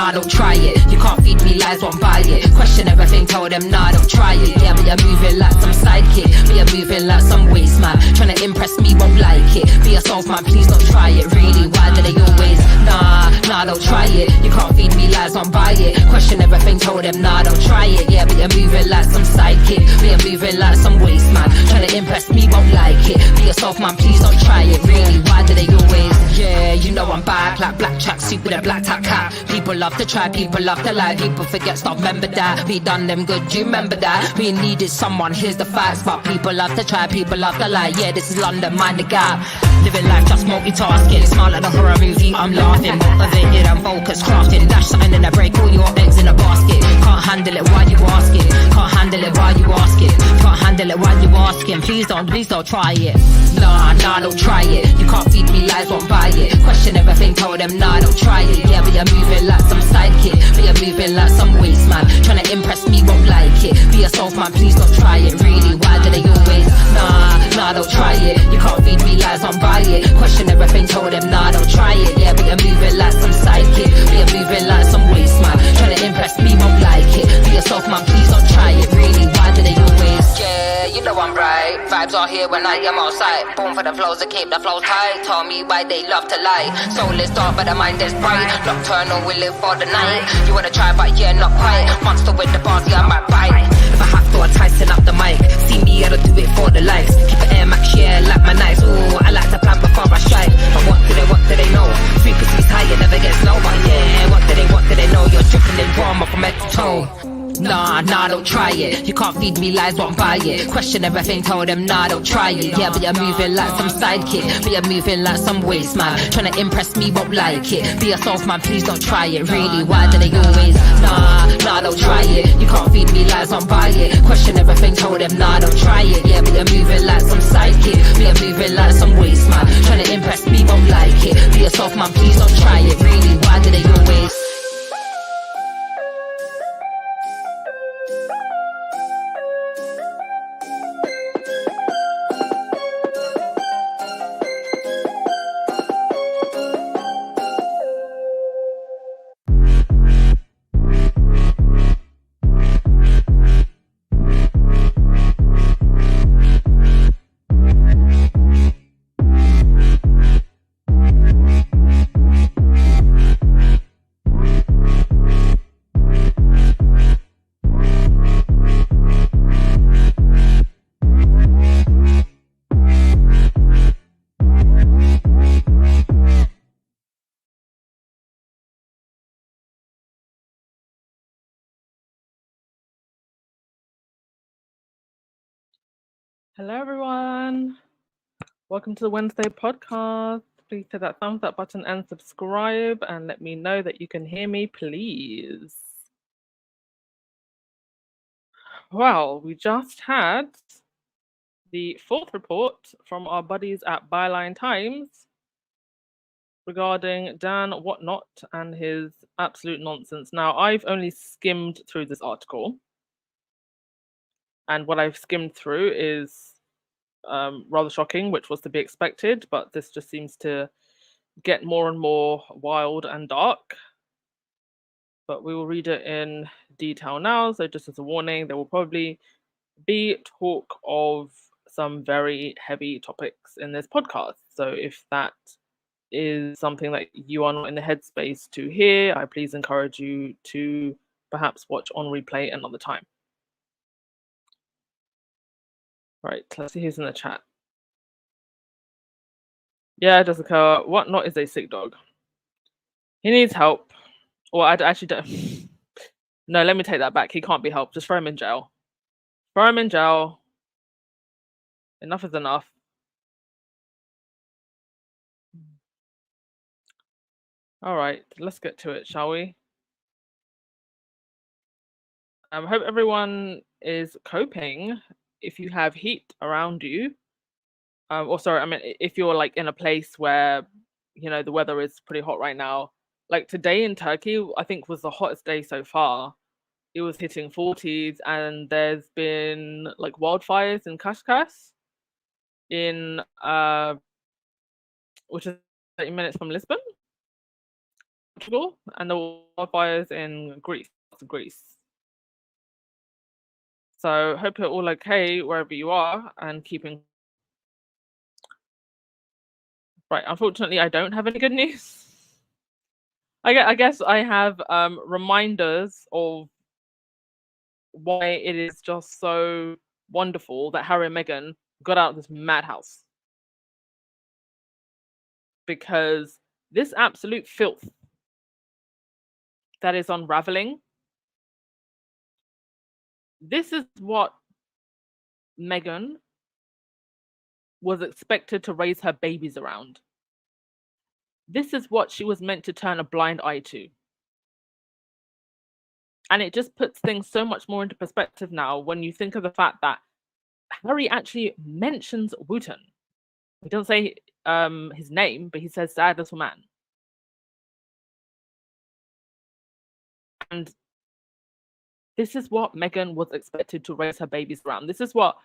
nah, don't try it. You can't feed me lies, won't buy it. Question everything, told them, nah, don't try it. Yeah, but you're moving like some sidekick, but you're moving like some waste man. Trying to impress me, won't like it. Be yourself, man, please don't try it. Really, why do they always? Nah, don't try it. You can't feed me lies, won't buy it. Question everything, told them, nah, don't try it. Yeah, but you're moving like some sidekick, but you're moving like some waste man. Trying to impress me, won't like it. Be yourself, man, please don't try it. Really, why do they always? Yeah, you know I'm back like black tracksuit with a black top cap. People love to try, people love to lie, people forget, stop, remember that. We done them good, you remember that. We needed someone, here's the facts. But people love to try, people love to lie. Yeah, this is London, mind the gap. Living life just multitasking, smile like a horror movie, I'm laughing. Motivated and focused, crafting. Dash something in a break, all your eggs in a basket. Can't handle it, why you asking? Can't handle it, why you asking? Can't handle it, why you asking? Please don't try it. Nah, don't try it. You can't feed me lies, won't buy it. Question everything, told them, nah, don't try it. Yeah, but you're moving like some sidekick, but you're moving like some waste man. Trying to impress me, won't like it. Be yourself, man, please don't try it. Really, why do they always? Nah, don't try it. You can't feed me lies, won't buy it. Question everything, told them, nah, don't try it. Yeah, but you're moving like some sidekick, but you're moving like some waste man. Trying to impress me, won't like it. Be yourself, man, please don't try it. Really, why do they always? Yeah, you know I'm right. Vibes are here when I am outside. Born for the flows to keep the flows tight. Tell me why they love to lie. Soul is dark but the mind is bright. Nocturnal, we live for the night. You wanna try but yeah, not quite. Monster with the bars, yeah, I might bite. If I have to, I tighten up the mic. See me, I don't do it for the likes. Keep it Air Max, yeah, like my knives. Ooh, I like to plan before I strike. But what do they know? Frequency's high, it never gets low. But yeah, what do they know? You're dripping in drama from head to toe. Nah, don't try it. You can't feed me lies, won't buy it. Question everything, told them, nah, don't try it. Yeah, but you're moving like some sidekick, but you're moving like some waste man. Trying to impress me, won't like it. Be yourself, man, please don't try it. Really, why do they always? Nah, don't try it. You can't feed me lies, won't buy it. Question everything, told them, nah, don't try it. Yeah, but you're moving like some sidekick, but you're moving like some waste man. Trying to impress me, won't like it. Be yourself, man, please don't try it. Really, why do they always? Hello, everyone. Welcome to the Wednesday podcast. Please hit that thumbs up button and subscribe and let me know that you can hear me, please. Well, we just had the fourth report from our buddies at Byline Times regarding Dan Wootton and his absolute nonsense. Now, I've only skimmed through this article, and what I've skimmed through is rather shocking, which was to be expected, but this just seems to get more and more wild and dark. But we will read it in detail now. So just as a warning, there will probably be talk of some very heavy topics in this podcast. So if that is something that you are not in the headspace to hear, I please encourage you to perhaps watch on replay another time. Right, let's see who's in the chat. Yeah, Jessica, Whatnot is a sick dog. He needs help. Well, I actually don't. No, let me take that back. He can't be helped. Just throw him in jail. Throw him in jail. Enough is enough. All right, let's get to it, shall we? I hope everyone is coping. If you have heat around you, if you're like in a place where, you know, the weather is pretty hot right now, like today in Turkey, I think was the hottest day so far. It was hitting 40s, and there's been like wildfires in Kashkas, which is 30 minutes from Lisbon. Portugal, and there were wildfires in Greece. So hope you're all okay wherever you are and keeping. Right, unfortunately, I don't have any good news. I guess I have reminders of why it is just so wonderful that Harry and Meghan got out of this madhouse. Because this absolute filth that is unraveling, this is what Meghan was expected to raise her babies around. This is what she was meant to turn a blind eye to. And it just puts things so much more into perspective now when you think of the fact that Harry actually mentions Wottoon. He doesn't say his name, but he says sad little man. And this is what Meghan was expected to raise her babies around. This is what,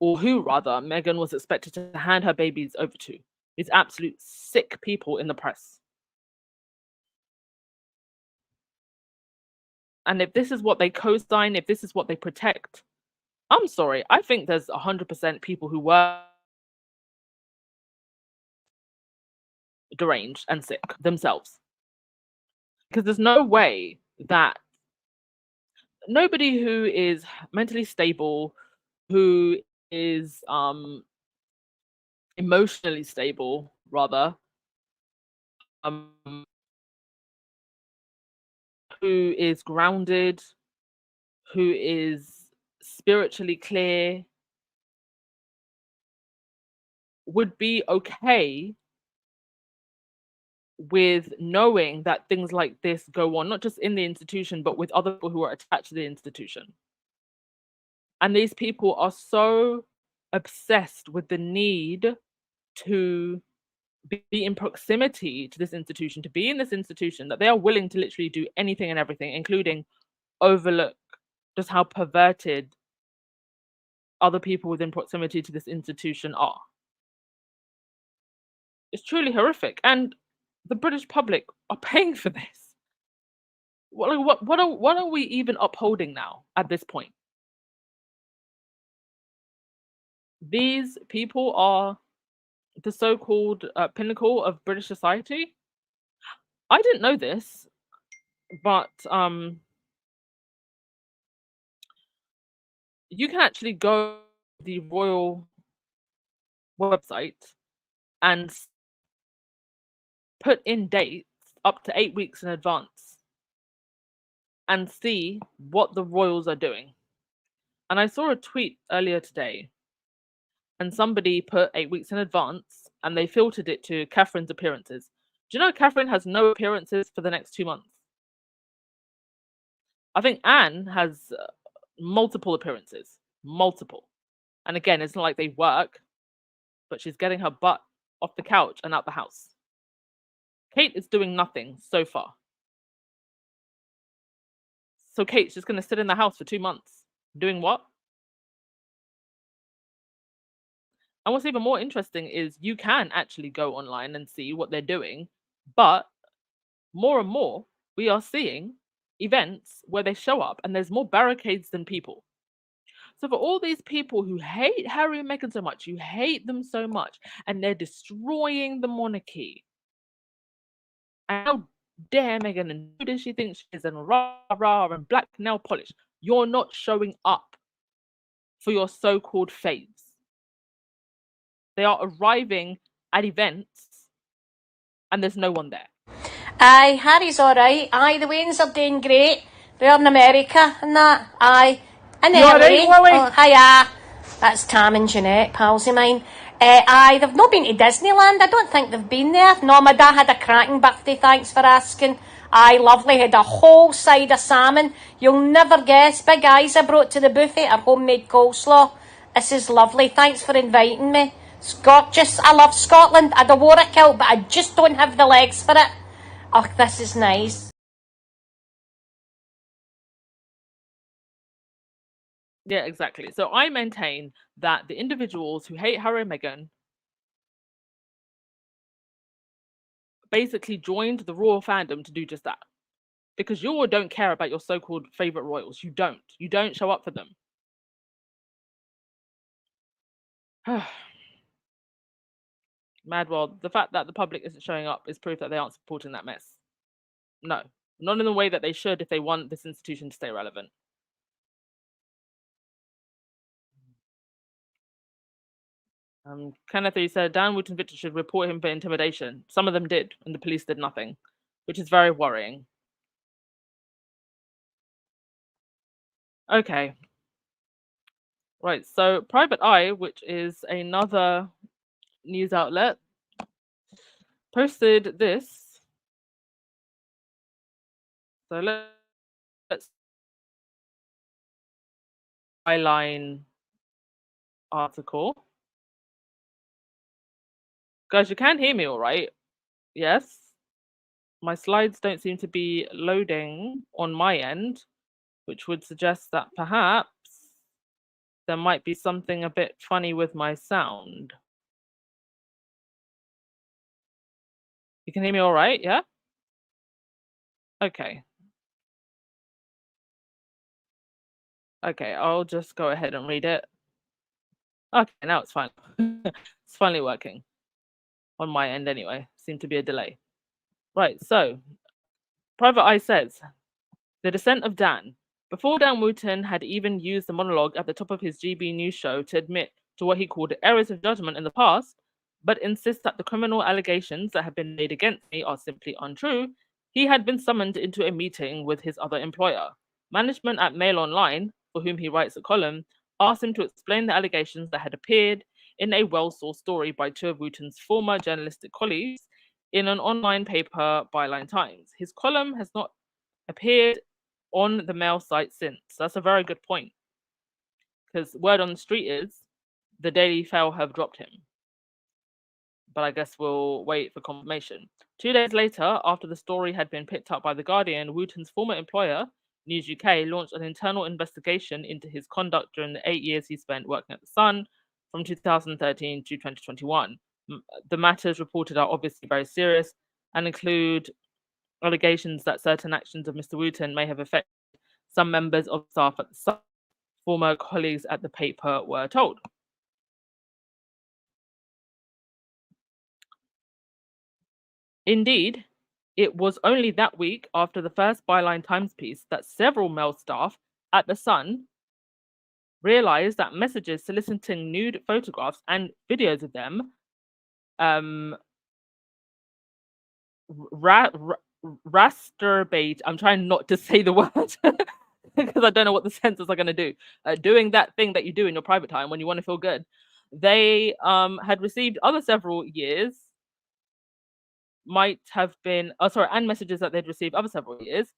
or who rather, Meghan was expected to hand her babies over to. These absolute sick people in the press. And if this is what they co-sign, if this is what they protect, I'm sorry, I think there's 100% people who were deranged and sick themselves. Because there's no way that nobody who is mentally stable, who is emotionally stable, rather, who is grounded, who is spiritually clear, would be okay with knowing that things like this go on, not just in the institution, but with other people who are attached to the institution. And these people are so obsessed with the need to be in proximity to this institution, to be in this institution, that they are willing to literally do anything and everything, including overlook just how perverted other people within proximity to this institution are. It's truly horrific. And the British public are paying for this. What are we even upholding now at this point? These people are the so-called pinnacle of British society. I didn't know this, but you can actually go to the royal website and put in dates up to 8 weeks in advance and see what the royals are doing. And I saw a tweet earlier today, and somebody put 8 weeks in advance and they filtered it to Catherine's appearances. Do you know Catherine has no appearances for the next 2 months? I think Anne has multiple appearances, multiple. And again, it's not like they work, but she's getting her butt off the couch and out the house. Kate is doing nothing so far. So Kate's just going to sit in the house for 2 months. Doing what? And what's even more interesting is you can actually go online and see what they're doing. But more and more, we are seeing events where they show up and there's more barricades than people. So for all these people who hate Harry and Meghan so much, you hate them so much, and they're destroying the monarchy. And how dare Meghan, and who does she think she is, and rah rah and black nail polish. You're not showing up for your so-called faves. They are arriving at events and there's no one there. Aye, Harry's alright. Aye, the Waynes are doing great. They're in America and that. Aye. And You alright, Willie? Oh, hiya. That's Tam and Jeanette, pals of mine. Aye, they've not been to Disneyland. I don't think they've been there. No, my dad had a cracking birthday, thanks for asking. Aye, lovely. Had a whole side of salmon. You'll never guess. Big eyes I brought to the buffet, our homemade coleslaw. This is lovely. Thanks for inviting me. It's gorgeous. I love Scotland. I'd have wore a kilt, but I just don't have the legs for it. Oh, this is nice. Yeah, exactly. So I maintain that the individuals who hate Harry and Meghan basically joined the royal fandom to do just that. Because you all don't care about your so-called favorite royals. You don't. You don't show up for them. Mad World. The fact that the public isn't showing up is proof that they aren't supporting that mess. No, not in the way that they should if they want this institution to stay relevant. Kenneth, you said Dan Wootton Victor should report him for intimidation. Some of them did, and the police did nothing, which is very worrying. Okay. Right, so Private Eye, which is another news outlet, posted this. So let's byline article. Guys, you can hear me all right? Yes? My slides don't seem to be loading on my end, which would suggest that perhaps there might be something a bit funny with my sound. You can hear me all right, yeah? Okay. Okay, I'll just go ahead and read it. Okay, now it's fine. It's finally working. On my end anyway. Seemed to be a delay. Right, so Private Eye says, The Descent of Dan. Before Dan Wootton had even used the monologue at the top of his GB News show to admit to what he called errors of judgment in the past, but insists that the criminal allegations that have been made against me are simply untrue, he had been summoned into a meeting with his other employer. Management at Mail Online, for whom he writes a column, asked him to explain the allegations that had appeared in a well-sourced story by two of Wootton's former journalistic colleagues in an online paper, Byline Times. His column has not appeared on the Mail site since. That's a very good point. Because word on the street is the Daily Fail have dropped him. But I guess we'll wait for confirmation. 2 days later, after the story had been picked up by The Guardian, Wooton's former employer, News UK, launched an internal investigation into his conduct during the 8 years he spent working at The Sun from 2013 to 2021. The matters reported are obviously very serious and include allegations that certain actions of Mr. Wootton may have affected some members of staff at The Sun. Former colleagues at the paper were told. Indeed, it was only that week after the first Byline Times piece that several Mail staff at The Sun realized that messages soliciting nude photographs and videos of them rasturbate. I'm trying not to say the word because I don't know what the censors are going to do. Doing that thing that you do in your private time when you want to feel good. They had received other several years might have been, and messages that they'd received other several years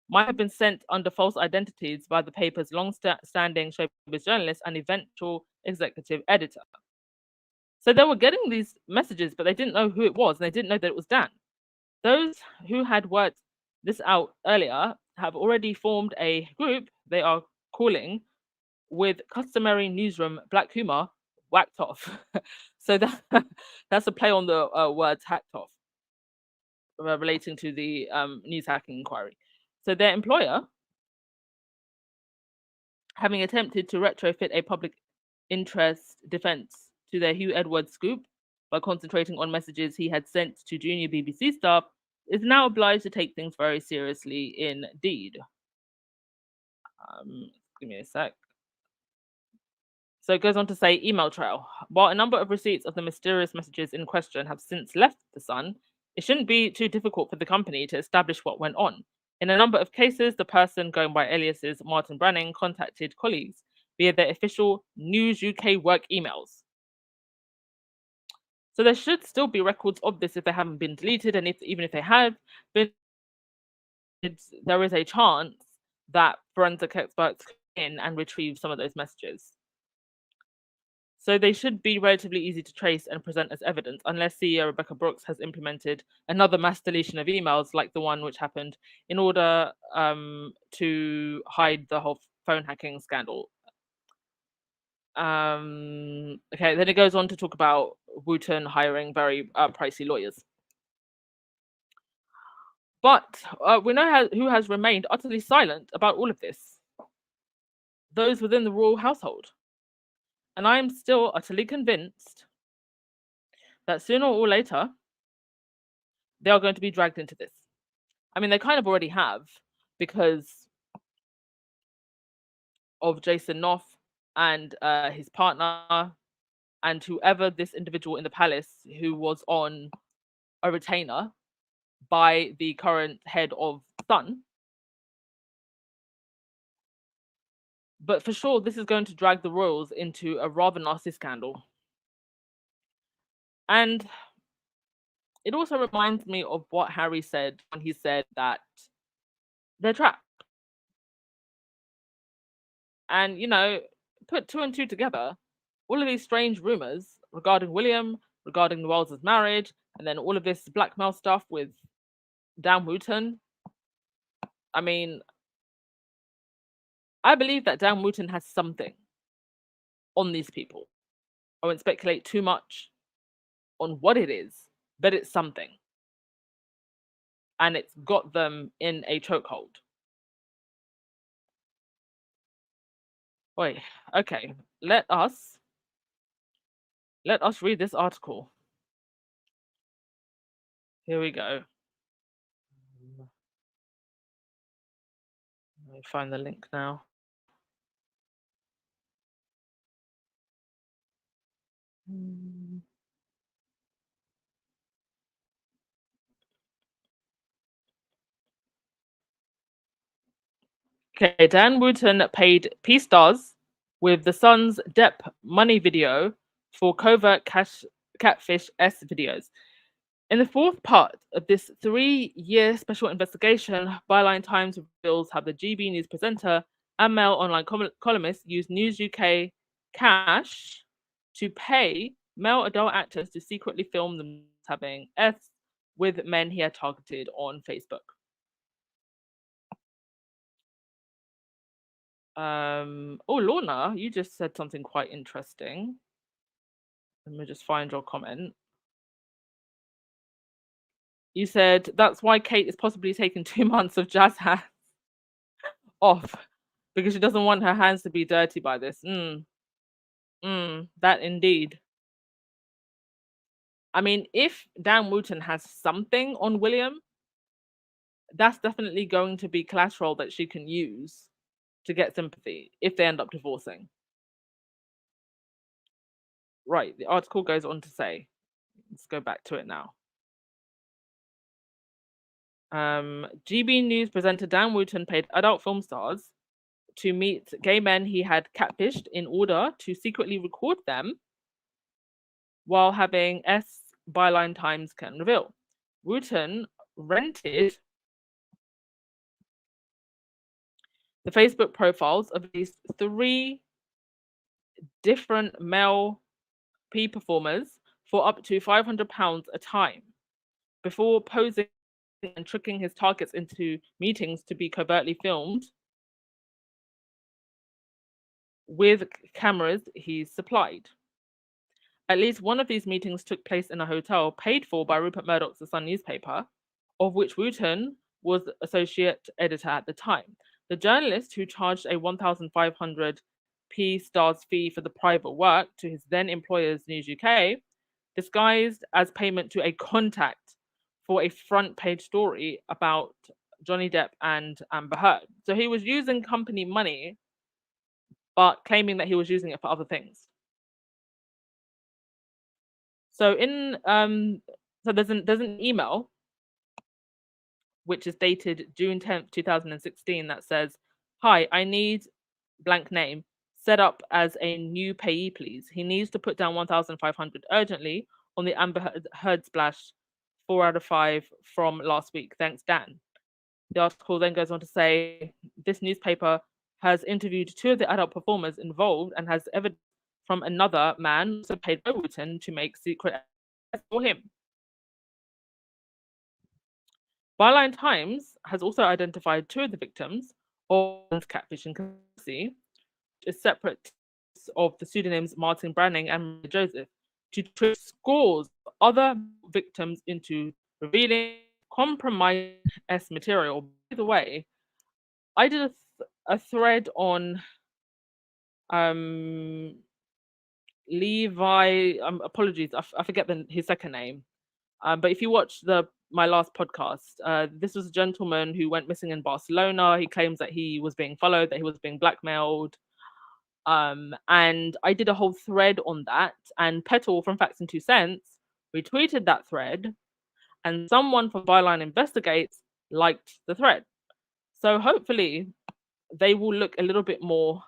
might have been sent under false identities by the paper's long-standing showbiz journalist and eventual executive editor. So they were getting these messages, but they didn't know who it was, and they didn't know that it was Dan. Those who had worked this out earlier have already formed a group they are calling, with customary newsroom black humor, whacked off. So that's a play on the words hacked off, relating to the news hacking inquiry. So their employer, having attempted to retrofit a public interest defense to their Hugh Edwards scoop by concentrating on messages he had sent to junior BBC staff, is now obliged to take things very seriously indeed. Give me a sec. So it goes on to say email trail. While a number of receipts of the mysterious messages in question have since left The Sun, it shouldn't be too difficult for the company to establish what went on. In a number of cases, the person going by aliases Martin Branning contacted colleagues via their official News UK work emails. So there should still be records of this if they haven't been deleted, and even if they have been, there is a chance that forensic experts come in and retrieve some of those messages. So they should be relatively easy to trace and present as evidence, unless CEO Rebecca Brooks has implemented another mass deletion of emails like the one which happened in order to hide the whole phone hacking scandal. Okay, then it goes on to talk about Wottoon hiring very pricey lawyers. But we know who has remained utterly silent about all of this. Those within the royal household. And I am still utterly convinced that sooner or later, they are going to be dragged into this. I mean, they kind of already have, because of Jason Knopf and his partner, and whoever this individual in the palace who was on a retainer by the current head of Sun. But for sure, this is going to drag the royals into a rather nasty scandal. And it also reminds me of what Harry said when he said that they're trapped. And, you know, put two and two together, all of these strange rumors regarding William, regarding the Wells's marriage, and then all of this blackmail stuff with Dan Wootton. I mean, I believe that Dan Wootton has something on these people. I won't speculate too much on what it is, but it's something. And it's got them in a chokehold. Wait, okay, let us read this article. Here we go. Let me find the link now. Okay, Dan Wootton paid P stars with the Sun's Depp money video for covert catfish S videos. In the fourth part of this 3-year special investigation, Byline Times reveals how the GB News presenter and Mail online columnist used News UK cash to pay male adult actors to secretly film them having S with men he had targeted on Facebook. Oh, Lorna, you just said something quite interesting. Let me just find your comment. You said that's why Kate is possibly taking 2 months of jazz hands off, because she doesn't want her hands to be dirty by this. That indeed. I mean, if Dan Wootton has something on William, that's definitely going to be collateral that she can use to get sympathy if they end up divorcing. Right, the article goes on to say, let's go back to it now. GB News presenter Dan Wootton paid adult film stars to meet gay men he had catfished in order to secretly record them while having S Byline Times can reveal. Wottoon rented the Facebook profiles of these 3 different male P performers for up to £500 a time before posing and tricking his targets into meetings to be covertly filmed with cameras he supplied. At least one of these meetings took place in a hotel paid for by Rupert Murdoch's The Sun newspaper, of which Wottoon was associate editor at the time. The journalist, who charged a 1,500 P stars fee for the private work to his then employer's News UK, disguised as payment to a contact for a front page story about Johnny Depp and Amber Heard. So he was using company money, but claiming that he was using it for other things. So there's an email which is dated June 10th, 2016 that says, "Hi, I need blank name set up as a new payee, please. He needs to put down 1,500 urgently on the Amber Heard splash 4 out of 5 from last week. Thanks, Dan." The article then goes on to say this newspaper has interviewed 2 of the adult performers involved and has evidence from another man also paid by Wotton to make secret for him. Byline Times has also identified 2 of the victims of catfishing conspiracy, which is separate of the pseudonyms Martin Branning and Maria Joseph, to trick scores of other victims into revealing compromise S material. By the way, I did a thread on Levi. Apologies, I forget his second name. But if you watch my last podcast, this was a gentleman who went missing in Barcelona. He claims that he was being followed, that he was being blackmailed. And I did a whole thread on that. And Petal from Facts and Two Cents retweeted that thread, and someone from Byline Investigates liked the thread. So hopefully they will look a little bit more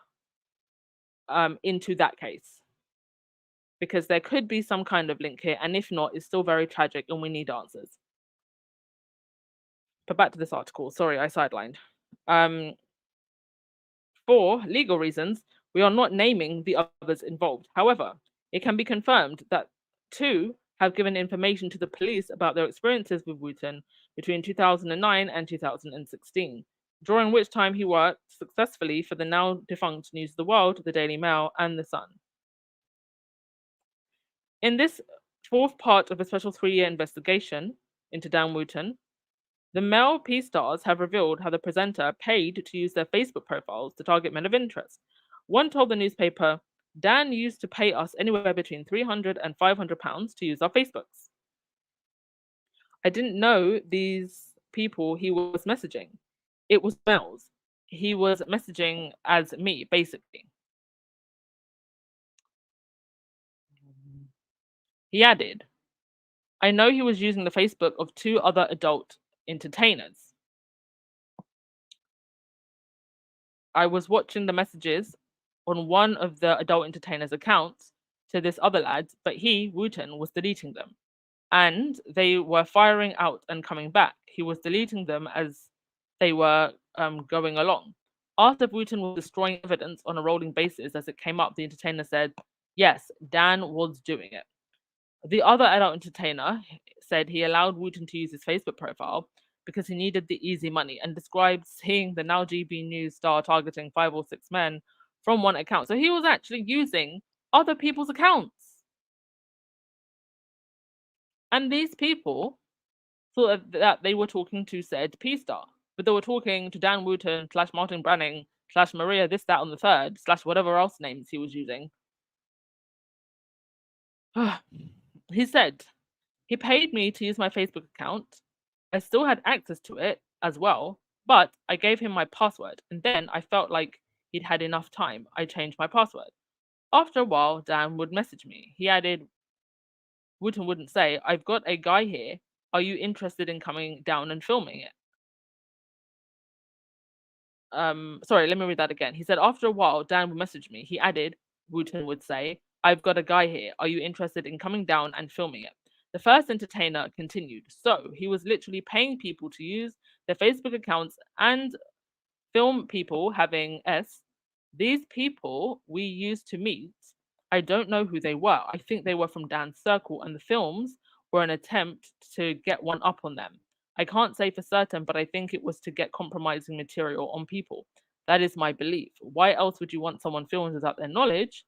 into that case, because there could be some kind of link here, and if not, it's still very tragic and we need answers. But back to this article. Sorry, I sidelined. For legal reasons, we are not naming the others involved. However, it can be confirmed that 2 have given information to the police about their experiences with Wottoon between 2009 and 2016, during which time he worked successfully for the now defunct News of the World, the Daily Mail, and the Sun. In this 4th part of a special 3-year investigation into Dan Wootton, the Mail P-stars have revealed how the presenter paid to use their Facebook profiles to target men of interest. One told the newspaper, Dan used to pay us anywhere between £300 and £500 to use our Facebooks. I didn't know these people he was messaging. It was males. He was messaging as me, basically. He added, I know he was using the Facebook of 2 other adult entertainers. I was watching the messages on one of the adult entertainers' accounts to this other lad, but he, Wottoon, was deleting them. And they were firing out and coming back. He was deleting them as they were going along. Asked if Wottoon was destroying evidence on a rolling basis as it came up, the entertainer said, yes, Dan was doing it. The other adult entertainer said he allowed Wottoon to use his Facebook profile because he needed the easy money, and described seeing the now GB News star targeting 5 or 6 men from one account. So he was actually using other people's accounts. And these people thought that they were talking to said P-star, but they were talking to Dan Wootton / Martin Branning / Maria this, that, and the third / whatever else names he was using. He said, he paid me to use my Facebook account. I still had access to it as well, but I gave him my password, and then I felt like he'd had enough time. I changed my password. After a while, Dan would message me. He added, Wottoon wouldn't say, I've got a guy here. Are you interested in coming down and filming it? Sorry, let me read that again. He said, after a while, Dan would message me. He added, Wottoon would say, I've got a guy here. Are you interested in coming down and filming it? The first entertainer continued. So he was literally paying people to use their Facebook accounts and film people having S. These people we used to meet, I don't know who they were. I think they were from Dan's circle, and the films were an attempt to get one up on them. I can't say for certain, but I think it was to get compromising material on people. That is my belief. Why else would you want someone filmed without their knowledge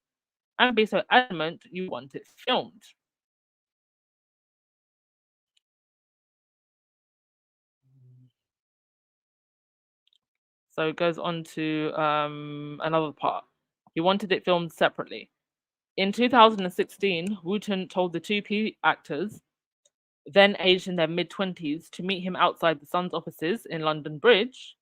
and be so adamant you want it filmed? So it goes on to another part. He wanted it filmed separately. In 2016, Wottoon told the 2 P actors, then aged in their mid-20s, to meet him outside the Sun's offices in London Bridge,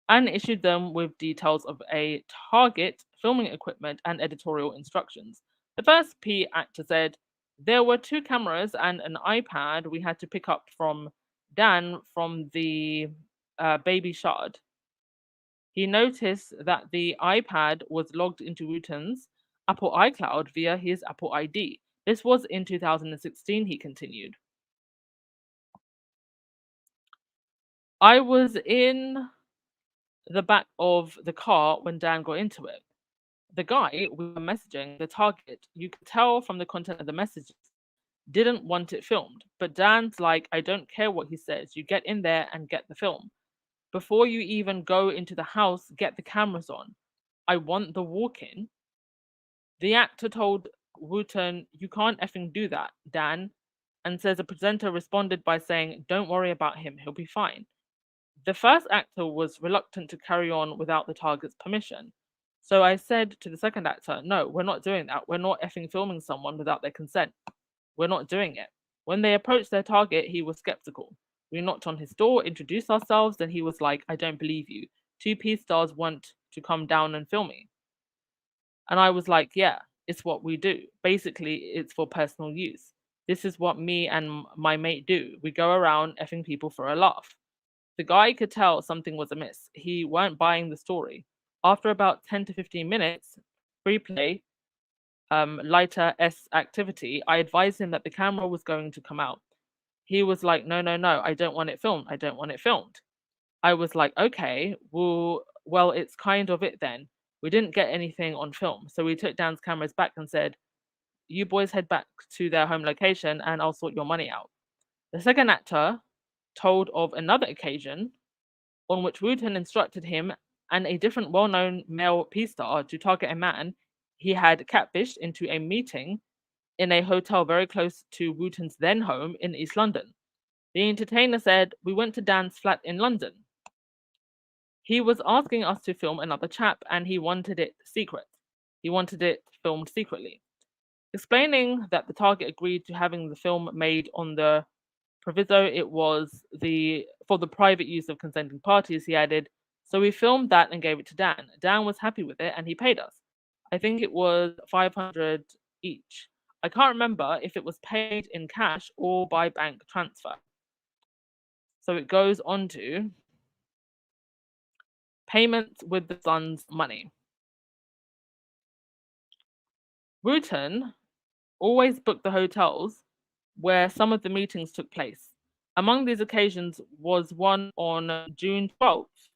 and issued them with details of a target, filming equipment, and editorial instructions. The first P actor said, there were 2 cameras and an iPad we had to pick up from Dan from the Baby Shard. He noticed that the iPad was logged into Wottoon's Apple iCloud via his Apple ID. This was in 2016, he continued. I was in the back of the car when Dan got into it. The guy we were messaging, the target, you could tell from the content of the messages, didn't want it filmed. But Dan's like, I don't care what he says. You get in there and get the film. Before you even go into the house, get the cameras on. I want the walk-in. The actor told Wottoon, you can't effing do that, Dan. and says a presenter responded by saying, "Don't worry about him, he'll be fine." The first actor was reluctant to carry on without the target's permission. So I said to the second actor, "No, we're not doing that. We're not effing filming someone without their consent. We're not doing it." When they approached their target, he was skeptical. We knocked on his door, introduced ourselves, and he was like, "I don't believe you. Two P stars want to come down and film me." And I was like, "Yeah, it's what we do. Basically, it's for personal use. This is what me and my mate do. We go around effing people for a laugh." The guy could tell something was amiss. He weren't buying the story. After about 10 to 15 minutes, free play, lighter S activity, I advised him that the camera was going to come out. He was like, "No, no, no, I don't want it filmed. I don't want it filmed." I was like, "Okay, well, it's kind of it then. We didn't get anything on film." So we took Dan's cameras back and said, "You boys head back to their home location and I'll sort your money out." The second actor told of another occasion on which Wooten instructed him and a different well-known male P-star to target a man he had catfished into a meeting in a hotel very close to Wooten's then home in East London. The entertainer said, "We went to Dan's flat in London. He was asking us to film another chap and he wanted it secret. He wanted it filmed secretly." Explaining that the target agreed to having the film made on the proviso it was for the private use of consenting parties, he added, "So we filmed that and gave it to Dan. Dan was happy with it and he paid us. I think it was 500 each. I can't remember if it was paid in cash or by bank transfer." So it goes on to payments with the son's money. Wooten always booked the hotels where some of the meetings took place. Among these occasions was one on June 12th,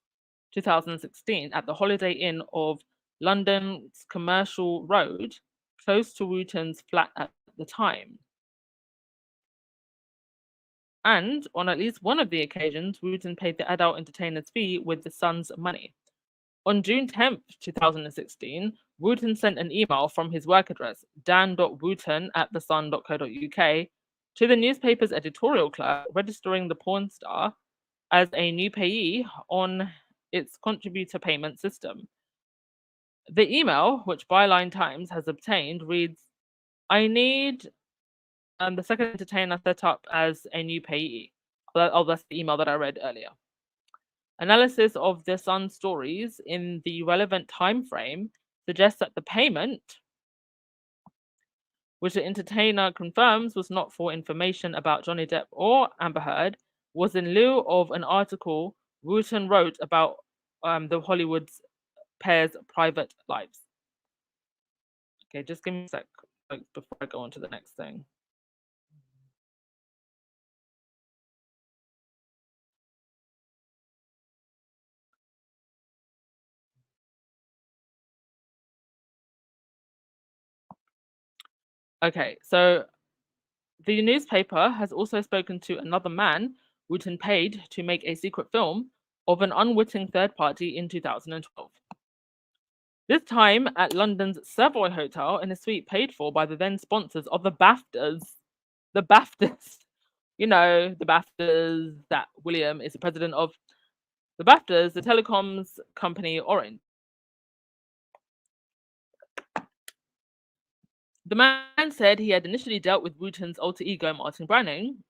2016, at the Holiday Inn of London's Commercial Road, close to Wooten's flat at the time. And on at least one of the occasions, Wooten paid the adult entertainer's fee with the son's money. On June 10th, 2016, Wooten sent an email from his work address, dan.wooten@thesun.co.uk, to the newspaper's editorial clerk, registering the porn star as a new payee on its contributor payment system. The email, which Byline Times has obtained, reads, "I need the second entertainer set up as a new payee." Oh, that's the email that I read earlier. Analysis of the Sun stories in the relevant time frame suggests that the payment, which the entertainer confirms was not for information about Johnny Depp or Amber Heard, was in lieu of an article Wooten wrote about the Hollywood's pair's private lives. Okay, just give me a sec before I go on to the next thing. Okay, so the newspaper has also spoken to another man Wooten paid to make a secret film of an unwitting third party in 2012. This time at London's Savoy Hotel in a suite paid for by the then sponsors of the BAFTAs. The BAFTAs. You know, the BAFTAs that William is the president of. The BAFTAs, the telecoms company Orange. The man said he had initially dealt with Wooten's alter ego Martin Branning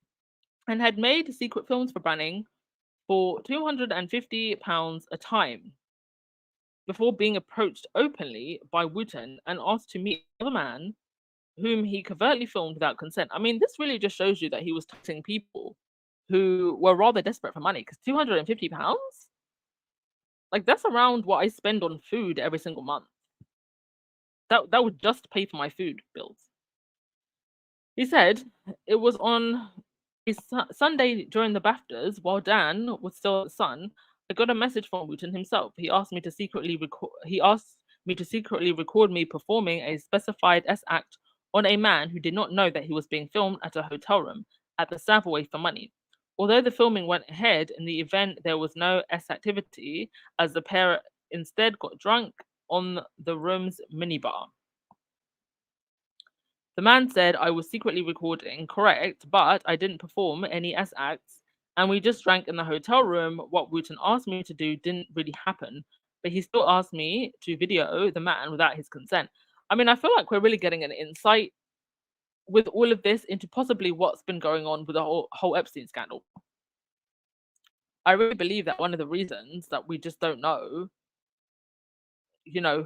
and had made secret films for Branning for £250 a time before being approached openly by Wooten and asked to meet another man whom he covertly filmed without consent. I mean, this really just shows you that he was touting people who were rather desperate for money, because £250? Like, that's around what I spend on food every single month. That would just pay for my food bills. He said it was on a Sunday during the BAFTAs, while Dan was still at the Sun. I got a message from Wooten himself. He asked me to secretly record me performing a specified S act on a man who did not know that he was being filmed at a hotel room at the Savoy for money. Although the filming went ahead, in the event there was no S activity, as the pair instead got drunk on the room's minibar. The man said I was secretly recording, correct, but I didn't perform any S acts, and we just drank in the hotel room. What Wottoon asked me to do didn't really happen, but he still asked me to video the man without his consent. I mean, I feel like we're really getting an insight with all of this into possibly what's been going on with the whole Epstein scandal. I really believe that one of the reasons that we just don't know,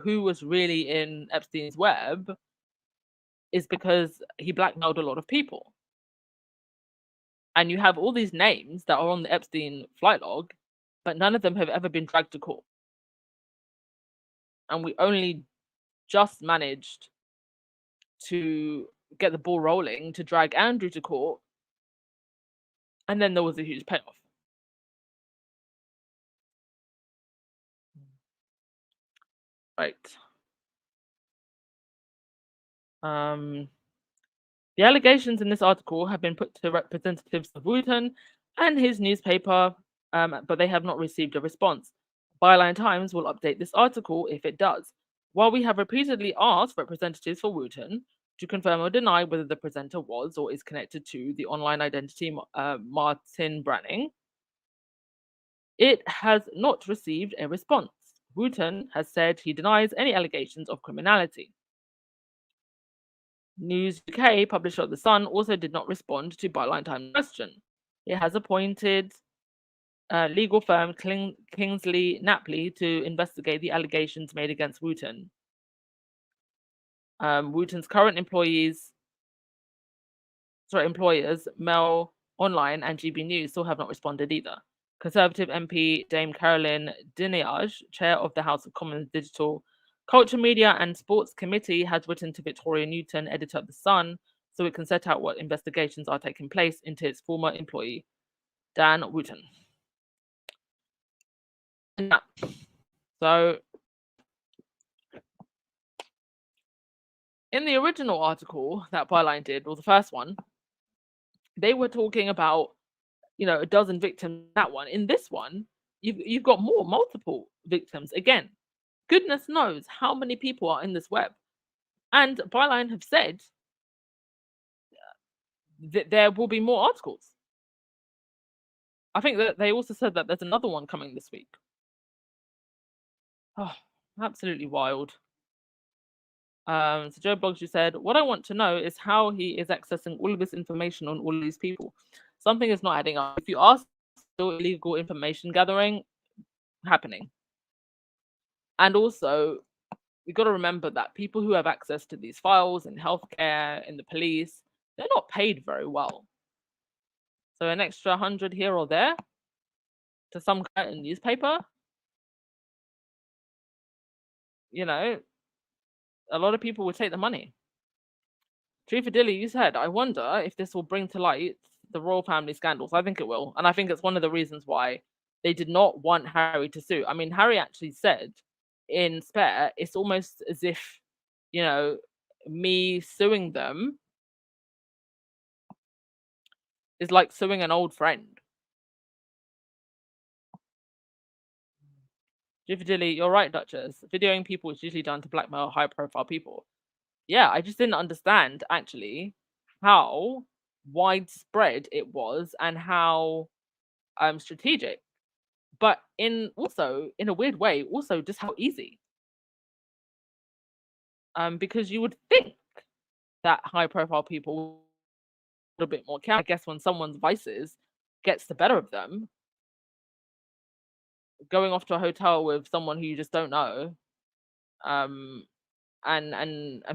who was really in Epstein's web is because he blackmailed a lot of people. And you have all these names that are on the Epstein flight log, but none of them have ever been dragged to court. And we only just managed to get the ball rolling to drag Andrew to court. And then there was a huge payoff. Right. The allegations in this article have been put to representatives of Wottoon and his newspaper, but they have not received a response. Byline Times will update this article if it does. While we have repeatedly asked representatives for Wottoon to confirm or deny whether the presenter was or is connected to the online identity Martin Branning, it has not received a response. Wottoon has said he denies any allegations of criminality. News UK, publisher of The Sun, also did not respond to Byline Time's question. It has appointed legal firm Kingsley Napley to investigate the allegations made against Wottoon. Wottoon's current employers, Mail Online and GB News, still have not responded either. Conservative MP Dame Caroline Dinenage, chair of the House of Commons Digital Culture, Media and Sports Committee, has written to Victoria Newton, editor of The Sun, so it can set out what investigations are taking place into its former employee, Dan Wootton. So, in the original article that Byline did, or the first one, they were talking about, a dozen victims. That one. In this one, you've got multiple victims. Again, goodness knows how many people are in this web. And Byline have said that there will be more articles. I think that they also said that there's another one coming this week. Oh, absolutely wild. So Joe Blogsy said, what I want to know is how he is accessing all of this information on all of these people. Something is not adding up. If you ask, still illegal information gathering happening. And also, we've got to remember that people who have access to these files in healthcare, in the police, they're not paid very well. So an extra 100 here or there to some kind of newspaper, a lot of people would take the money. Tree for Dilly, you said, I wonder if this will bring to light the royal family scandals. I think it will. And I think it's one of the reasons why they did not want Harry to sue. I mean, Harry actually said in Spare, it's almost as if, me suing them is like suing an old friend. Jiffy, you're right, Duchess. Videoing people is usually done to blackmail high-profile people. Yeah, I just didn't understand, actually, how widespread it was and how strategic. But in a weird way, also just how easy. Because you would think that high-profile people a little bit more careful. I guess when someone's vices gets the better of them, going off to a hotel with someone who you just don't know, and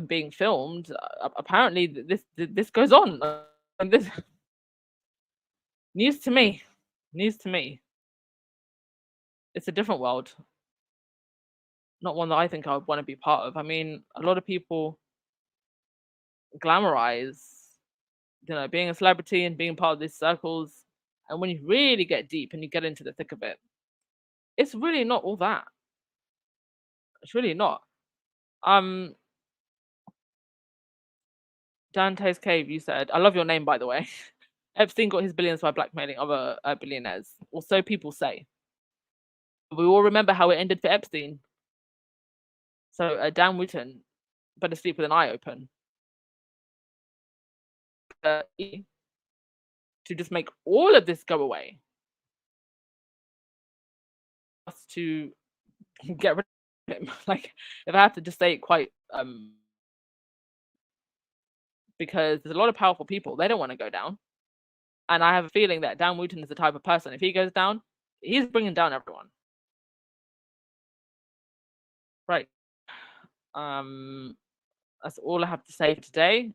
being filmed, apparently this goes on. And this news to me. It's a different world, not one that I think I would want to be part of. I mean, a lot of people glamorize being a celebrity and being part of these circles, and when you really get deep and you get into the thick of it, it's really not all that. It's really not. Dante's Cave, you said, I love your name, by the way. Epstein got his billions by blackmailing other billionaires, or so people say. We all remember how it ended for Epstein. So Dan Wootton better sleep with an eye open. to just make all of this go away. Just to get rid of him. Like, if I have to just say it quite because there's a lot of powerful people, they don't want to go down. And I have a feeling that Dan Wootton is the type of person, if he goes down, he's bringing down everyone. Right. That's all I have to say for today.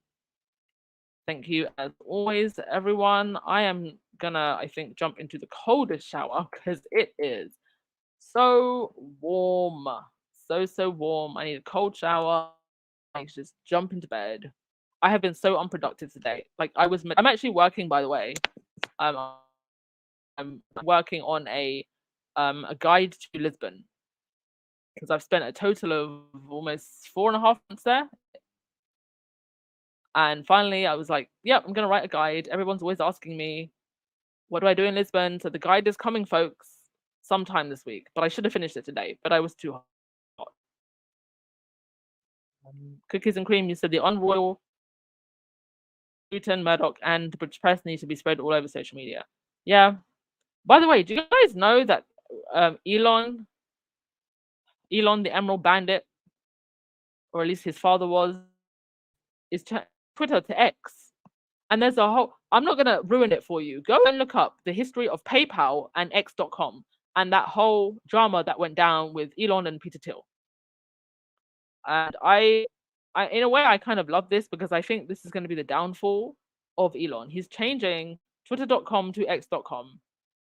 Thank you as always, everyone. I am gonna, I think, jump into the coldest shower because it is so warm. So warm. I need a cold shower. I just jump into bed. I have been so unproductive today. Like, I'm actually working, by the way. I'm working on a guide to Lisbon because I've spent a total of almost 4.5 months there. And finally, I was like, yep, I'm going to write a guide. Everyone's always asking me, what do I do in Lisbon? So the guide is coming, folks, sometime this week. But I should have finished it today, but I was too hot. Cookies and cream, you said the unroyal Wottoon, Murdoch, and the British press need to be spread all over social media. Yeah. By the way, do you guys know that Elon, the Emerald Bandit, or at least his father was, is Twitter to X? And there's a whole, I'm not going to ruin it for you. Go and look up the history of PayPal and X.com and that whole drama that went down with Elon and Peter Thiel. And I in a way, I kind of love this because I think this is going to be the downfall of Elon. He's changing Twitter.com to X.com,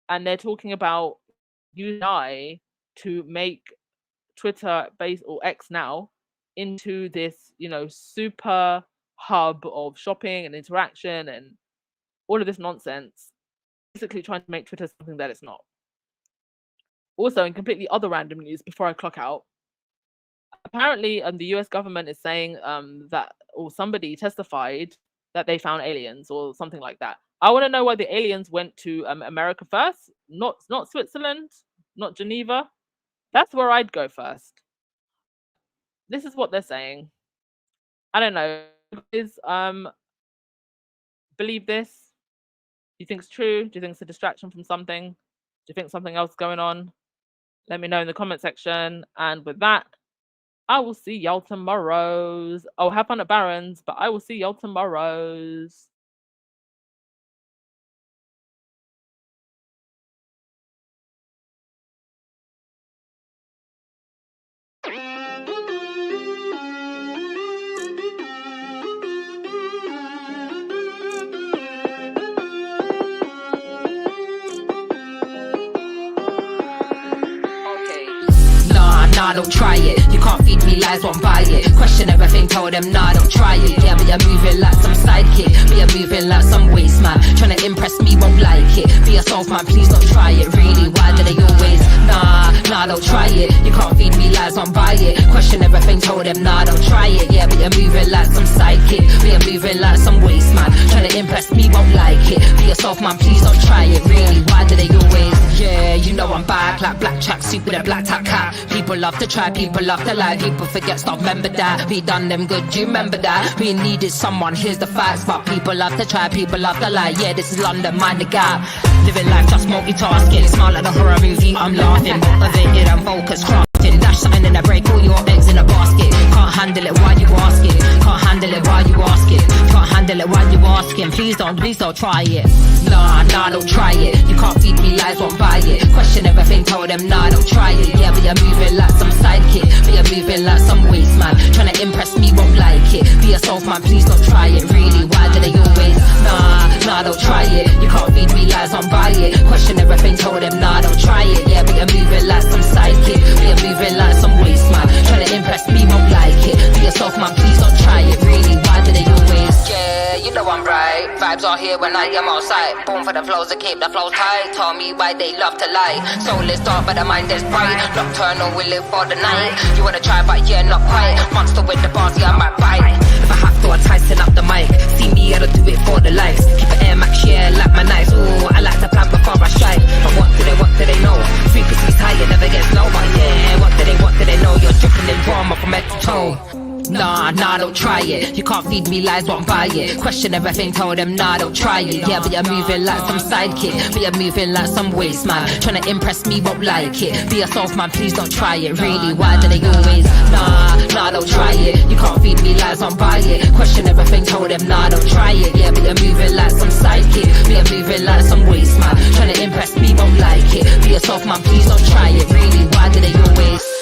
and they're talking about using AI to make Twitter based, or X now, into this, super hub of shopping and interaction and all of this nonsense, basically trying to make Twitter something that it's not. Also, in completely other random news before I clock out, apparently the US government is saying that, or somebody testified that they found aliens or something like that. I want to know why the aliens went to America first, not Switzerland, not Geneva. That's where I'd go first. This is what they're saying. I don't know. Believe this? Do you think it's true? Do you think it's a distraction from something? Do you think something else is going on? Let me know in the comment section. And with that, I will see y'all tomorrows. Oh, have fun at Barron's, but I will see y'all tomorrows. Nah, don't try it. You can't feed me lies, won't buy it. Question everything, told them, nah, don't try it. Yeah, but you're moving like some sidekick. But you're moving like some waste man. Trying to impress me, won't like it. Be yourself, man, please don't try it. Really, why do they always? Nah, don't try it. You can't feed me lies, won't buy it. Question everything, told them, nah, don't try it. Yeah, but you're moving like some sidekick. But you're moving like some waste man. Trying to impress me, won't like it. Be yourself, man, please don't try it. Really, why do they always? Yeah, you know I'm back like black tracksuit with a black top cap. People love to try, people love to lie. People forget stuff, remember that. We done them good, do you remember that? We needed someone, here's the facts. But people love to try, people love to lie. Yeah, this is London, mind the gap. Living life just multitasking. Smile like a horror movie, I'm laughing. Motivated and focused, crafting. Dash something in a break, all your eggs in a basket. Can't handle it, why you asking? Can't handle it, why you asking? Can't handle it, why you asking? Please don't try it. Nah, don't try it. You can't feed me lies, won't buy it. Question everything, told them, nah, don't try it. Yeah, but you're moving like some sidekick. But you're moving like some waste man. Trying to impress me, won't like it. Be yourself, man, please don't try it. Really, why do they always? Nah, don't try it. You can't feed me lies, won't buy it. Question everything, told them, nah, don't try it. Yeah, but you're moving like some sidekick. But you're moving like some waste man. Trying to impress me, won't like it. Be yourself, man, please don't try it. Really, why do they always? Yeah, you know I'm right. Vibes are here when I am outside. Born for the flows to keep the flows tight. Tell me why they love to lie. Soul is dark but the mind is bright. Nocturnal, we live for the night. You wanna try but yeah, not quite. Monster with the bars, yeah, I might bite. If I have to, I tighten up the mic. See me, I don't do it for the likes. Keep it Air Max, yeah, like my knives. Ooh, I like to plan before I strike. But what do they know? Frequency's high, it never gets low. But yeah, what do they know? You're dripping in drama from head to toe. Nah, don't try it. You can't feed me lies, won't buy it. Question everything, told them nah, don't try it. Yeah, but you're moving like some sidekick, but you're moving like some waste man. Tryna impress me, won't like it. Be yourself, man, please don't try it. Really, why do they always? Nah, don't try it. You can't feed me lies, won't buy it. Question everything, told them nah, don't try it. Yeah, but you're moving like some sidekick, but you're moving like some waste man. Tryna impress me, won't like it. Be yourself, man, please don't try it. Really, why do they always?